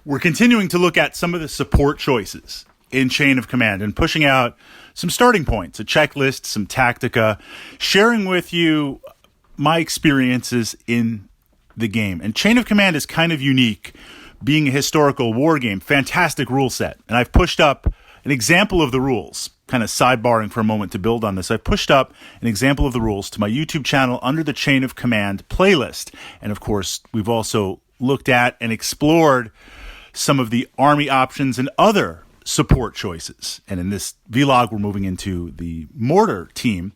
We're continuing to look at some of the support choices in Chain of Command and pushing out some starting points, a checklist, some tactica, sharing with you my experiences in the game. And Chain of Command is kind of unique, being a historical war game, fantastic rule set. And I've pushed up an example of the rules, kind of sidebarring for a moment to build on this. I've pushed up an example of the rules to my YouTube channel under the Chain of Command playlist. And of course, we've also looked at and explored some of the army options and other support choices. And in this vlog, we're moving into the Mortar team.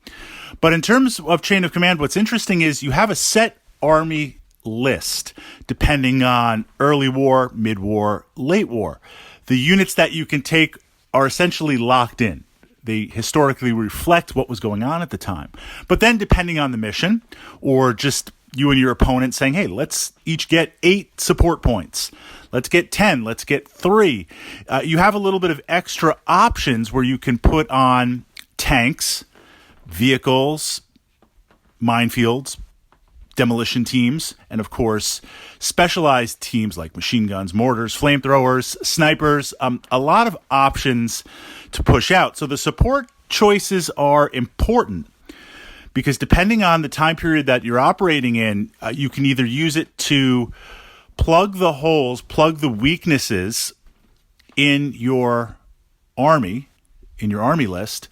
But in terms of Chain of Command, what's interesting is you have a set army list depending on early war, mid-war, late war. The units that you can take are essentially locked in. They historically reflect what was going on at the time. But then depending on the mission, or just you and your opponent saying, hey, let's each get 8 support points. Let's get 10. Let's get 3. You have a little bit of extra options where you can put on tanks, vehicles, minefields, demolition teams, and of course, specialized teams like machine guns, mortars, flamethrowers, snipers, a lot of options to push out. So the support choices are important because depending on the time period that you're operating in, you can either use it to plug the holes, plug the weaknesses in your army list,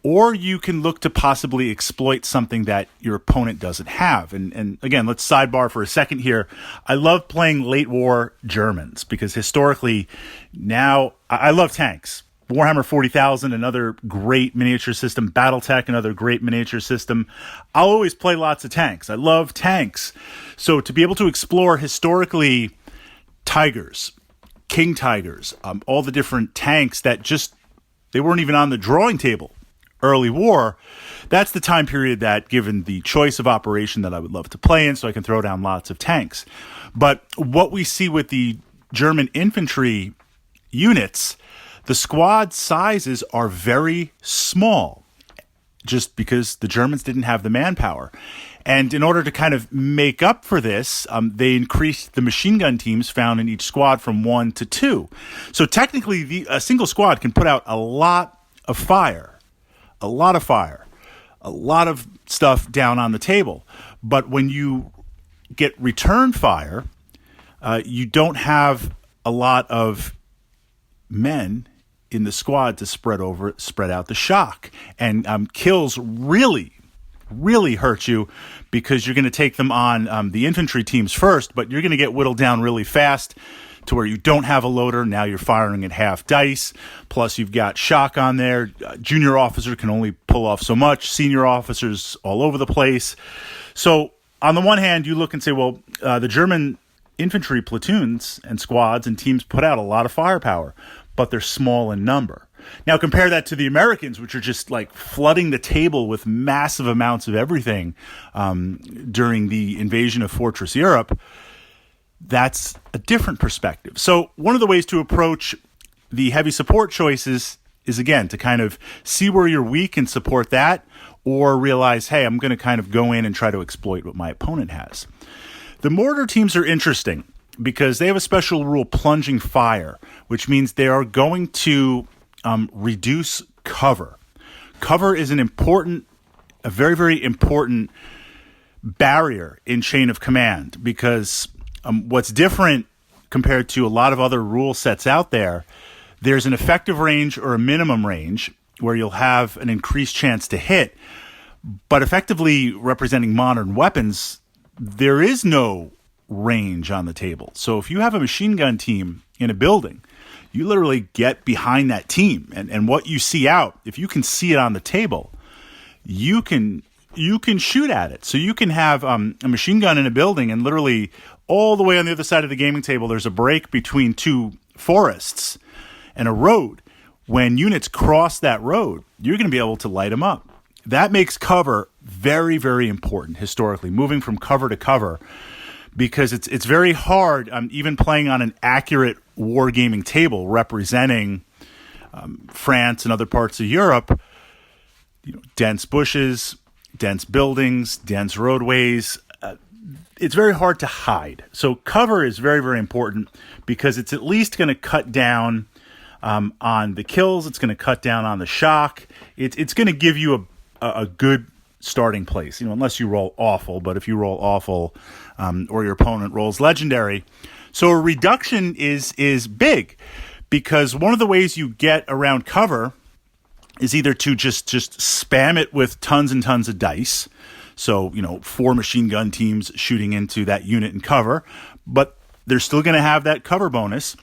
or you can look to possibly exploit something that your opponent doesn't have. And again, let's sidebar for a second here. I love playing late war Germans because historically now I love tanks. Warhammer 40,000, another great miniature system. Battletech, another great miniature system. I'll always play lots of tanks. I love tanks. So to be able to explore historically Tigers, King Tigers, all the different tanks that they weren't even on the drawing table early war, that's the time period that, given the choice of operation, that I would love to play in, so I can throw down lots of tanks. But what we see with the German infantry units, the squad sizes are very small, just because the Germans didn't have the manpower. And in order to kind of make up for this, they increased the machine gun teams found in each squad from 1 to 2. So technically, a single squad can put out a lot of stuff down on the table. But when you get return fire, you don't have a lot of men in the squad to spread out the shock. And kills really hurt you because you're going to take them on the infantry teams first, but you're going to get whittled down really fast to where you don't have a loader. Now you're firing at half dice. Plus you've got shock on there. Junior officer can only pull off so much. Senior officers all over the place. So on the one hand, you look and say, well, the German infantry platoons and squads and teams put out a lot of firepower, but they're small in number. Now compare that to the Americans, which are just like flooding the table with massive amounts of everything during the invasion of Fortress Europe. That's a different perspective. So one of the ways to approach the heavy support choices is, again, to kind of see where you're weak and support that, or realize, hey, I'm going to kind of go in and try to exploit what my opponent has. The mortar teams are interesting because they have a special rule, plunging fire, which means they are going to reduce cover. Cover is a very, very important barrier in Chain of Command because what's different compared to a lot of other rule sets out there, there's an effective range or a minimum range where you'll have an increased chance to hit, but effectively representing modern weapons, there is no range on the table. So if you have a machine gun team in a building, you literally get behind that team, and what you see out, if you can see it on the table, you can shoot at it. So you can have a machine gun in a building, and literally all the way on the other side of the gaming table, there's a break between 2 forests and a road. When units cross that road, you're going to be able to light them up. That makes cover very, very important historically, moving from cover to cover, because it's very hard, even playing on an accurate wargaming table representing France and other parts of Europe, dense bushes, dense buildings, dense roadways. it's very hard to hide. So cover is very, very important because it's at least going to cut down on the kills. It's going to cut down on the shock. It's going to give you a good starting place, unless you roll awful. But if you roll awful or your opponent rolls legendary, so a reduction is big because one of the ways you get around cover is either to just spam it with tons and tons of dice. So, 4 machine gun teams shooting into that unit in cover, but they're still going to have that cover bonus,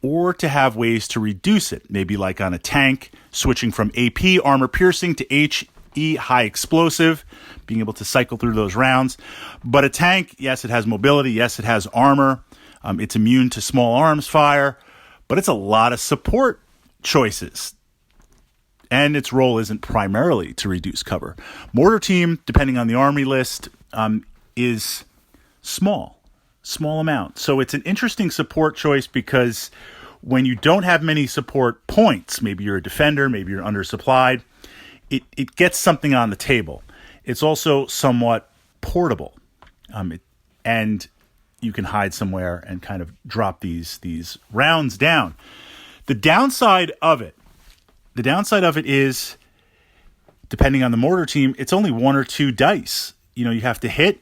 or to have ways to reduce it. Maybe like on a tank, switching from AP armor piercing to HE high explosive, being able to cycle through those rounds. But a tank, yes, it has mobility. Yes, it has armor. It's immune to small arms fire, but it's a lot of support choices. And its role isn't primarily to reduce cover. Mortar team, depending on the army list, is small amount. So it's an interesting support choice because when you don't have many support points, maybe you're a defender, maybe you're undersupplied, it gets something on the table. It's also somewhat portable, and you can hide somewhere and kind of drop these rounds down. The downside of it is, depending on the mortar team, it's only 1 or 2 dice. You have to hit,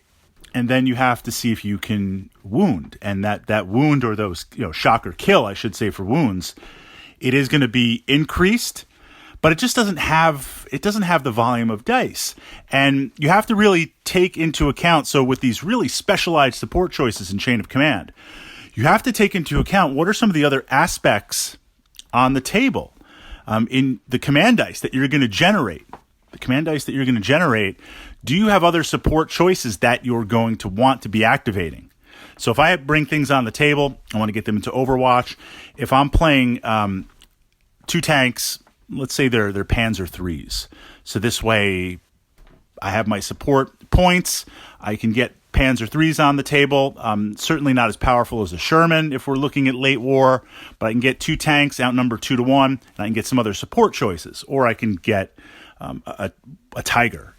and then you have to see if you can wound. And that wound, or those, shock or kill, I should say, for wounds, it is going to be increased, but it just doesn't have the volume of dice. And you have to really take into account, so with these really specialized support choices in Chain of Command, you have to take into account what are some of the other aspects on the table. In the command dice that you're going to generate. Do you have other support choices that you're going to want to be activating? So if I bring things on the table, I want to get them into Overwatch. If I'm playing 2 tanks, let's say they're Panzer IIIs. So this way I have my support points. I can get Panzer IIIs on the table. Certainly not as powerful as a Sherman if we're looking at late war, but I can get 2 tanks, outnumbered 2-1, and I can get some other support choices. Or I can get a Tiger,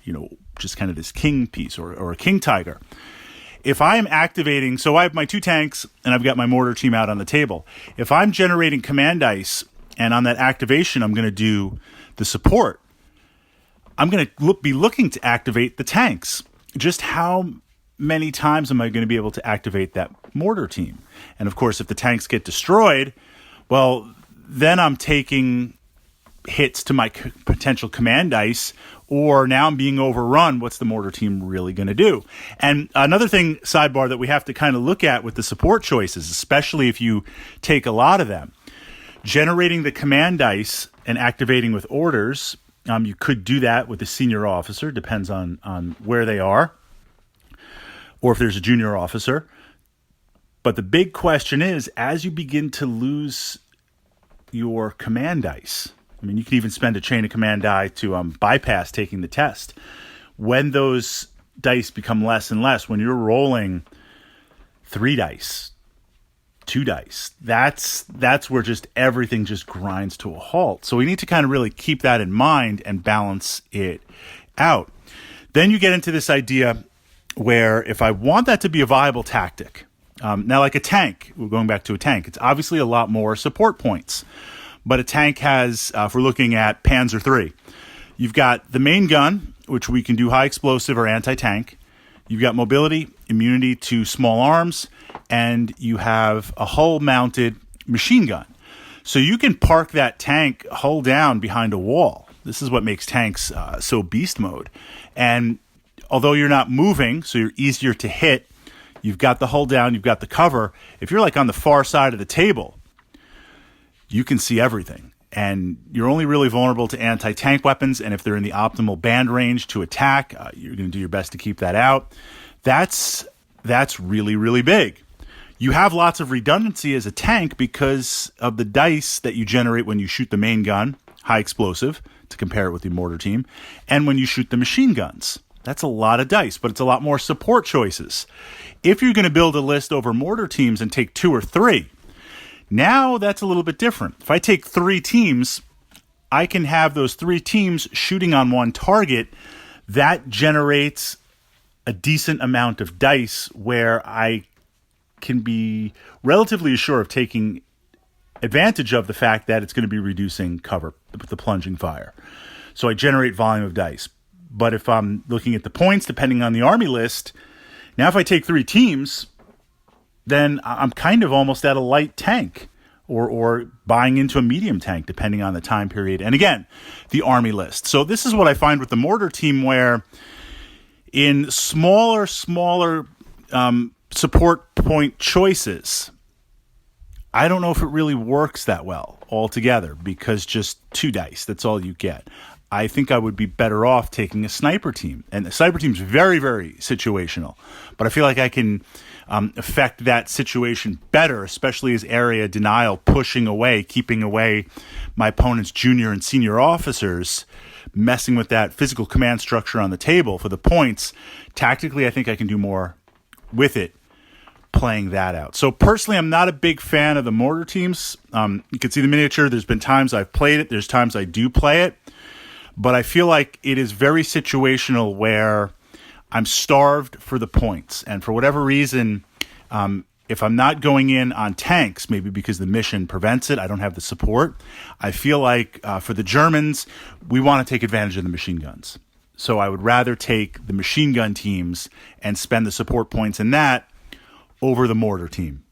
just kind of this king piece, or a King Tiger. If I am activating, so I have my 2 tanks and I've got my mortar team out on the table. If I'm generating command dice and on that activation I'm going to do the support, I'm going to be looking to activate the tanks. Just how many times am I going to be able to activate that mortar team? And of course, if the tanks get destroyed, well, then I'm taking hits to my potential command dice, or now I'm being overrun. What's the mortar team really going to do? And another thing, sidebar, that we have to kind of look at with the support choices, especially if you take a lot of them, generating the command dice and activating with orders. You could do that with a senior officer, depends on where they are, or if there's a junior officer. But the big question is, as you begin to lose your command dice, you can even spend a chain of command die to bypass taking the test. When those dice become less and less, when you're rolling 3 dice, 2 dice, that's where just everything just grinds to a halt. So we need to kind of really keep that in mind and balance it out. Then you get into this idea where if I want that to be a viable tactic, now like a tank, we're going back to a tank, it's obviously a lot more support points. But a tank has, if we're looking at Panzer III, you've got the main gun, which we can do high explosive or anti-tank. You've got mobility, immunity to small arms, and you have a hull-mounted machine gun. So you can park that tank hull down behind a wall. This is what makes tanks so beast mode. And although you're not moving, so you're easier to hit, you've got the hull down, you've got the cover. If you're like on the far side of the table, you can see everything. And you're only really vulnerable to anti-tank weapons, and if they're in the optimal band range to attack, you're going to do your best to keep that out. That's really, really big. You have lots of redundancy as a tank because of the dice that you generate when you shoot the main gun, high explosive, to compare it with the mortar team, and when you shoot the machine guns. That's a lot of dice, but it's a lot more support choices. If you're going to build a list over mortar teams and take 2 or 3, now that's a little bit different. If I take 3 teams, I can have those 3 teams shooting on one target. That generates a decent amount of dice where I can be relatively sure of taking advantage of the fact that it's going to be reducing cover with the plunging fire. So I generate volume of dice. But if I'm looking at the points, depending on the army list, now if I take 3 teams, then I'm kind of almost at a light tank or buying into a medium tank, depending on the time period. And again, the army list. So this is what I find with the Mortar team, where in smaller support point choices, I don't know if it really works that well altogether, because just 2 dice, that's all you get. I think I would be better off taking a sniper team. And the sniper team's very, very situational. But I feel like I can affect that situation better, especially as area denial, pushing away, keeping away my opponent's junior and senior officers, messing with that physical command structure on the table for the points. Tactically, I think I can do more with it, playing that out. So personally, I'm not a big fan of the Mortar teams. You can see the miniature. There's been times I've played it. There's times I do play it. But I feel like it is very situational, where I'm starved for the points. And for whatever reason, if I'm not going in on tanks, maybe because the mission prevents it, I don't have the support, I feel like for the Germans, we want to take advantage of the machine guns. So I would rather take the machine gun teams and spend the support points in that over the Mortar team.